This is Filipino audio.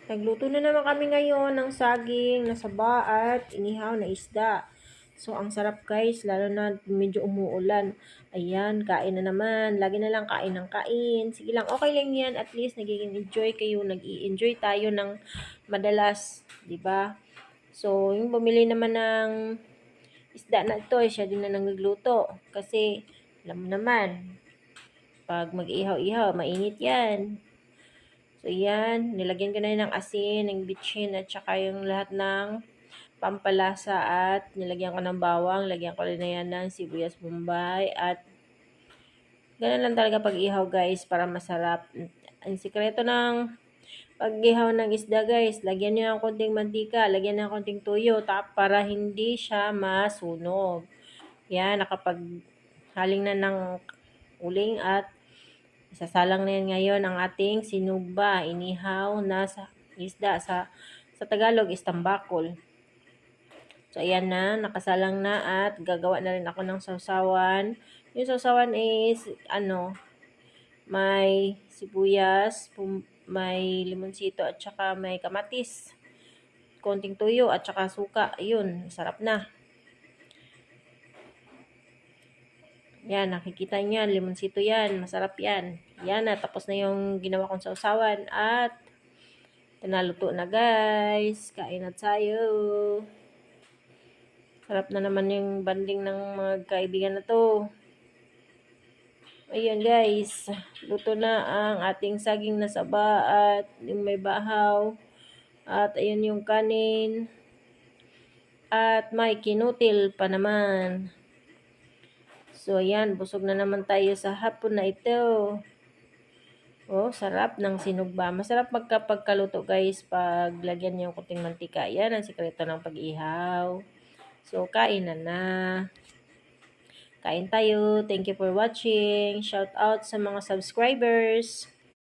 Nagluto na naman kami ngayon ng saging na saba at inihaw na isda. So, ang sarap guys, lalo na medyo umuulan. Ayan, kain na naman. Lagi na lang kain ng kain. Sige lang, okay lang yan. At least nagiging enjoy kayo. Nag-i-enjoy tayo ng madalas. 'Di ba? So, yung bumili naman ng isda na ito, siya din na nagluto. Kasi, alam mo naman, pag mag-ihaw-ihaw, mainit yan. So, yan. Nilagyan ko na yun ng asin, ng bitchin, at saka yung lahat ng pampalasa at nilagyan ko ng bawang. Lagyan ko rin na yan ng sibuyas bombay at ganun lang talaga pag-ihaw guys para masarap. Ang sikreto ng pag-ihaw ng isda guys, lagyan nyo ng konting mantika, lagyan ng konting tuyo para hindi siya masunog. Yan, nakapag haling na ng uling at isasalang na yan ngayon ang ating sinugba, inihaw na sa isda. Sa Tagalog is tambakol. So, ayan na, nakasalang na at gagawa na rin ako ng sausawan. Yung sausawan is, may sibuyas, may limonsito at saka may kamatis. Konting tuyo at saka suka. Ayun, sarap na. Yan, nakikita niyo yan, limonsito yan, masarap yan. Yan na, tapos na yung ginawa kong sausawan at naluto na guys. Kain na tayo. Sarap na naman yung banding ng mga kaibigan na to. Ayan guys, luto na ang ating saging na saba at yung may bahaw. At ayun yung kanin. At may kinutil pa naman. So, ayan, busog na naman tayo sa hapon na ito. Oh, sarap ng sinugba. Masarap magkapagkaluto guys pag lagyan niyo ng kunting mantika. Yan ang sikreto ng pag-ihaw. So, kain na. Kain tayo. Thank you for watching. Shout out sa mga subscribers.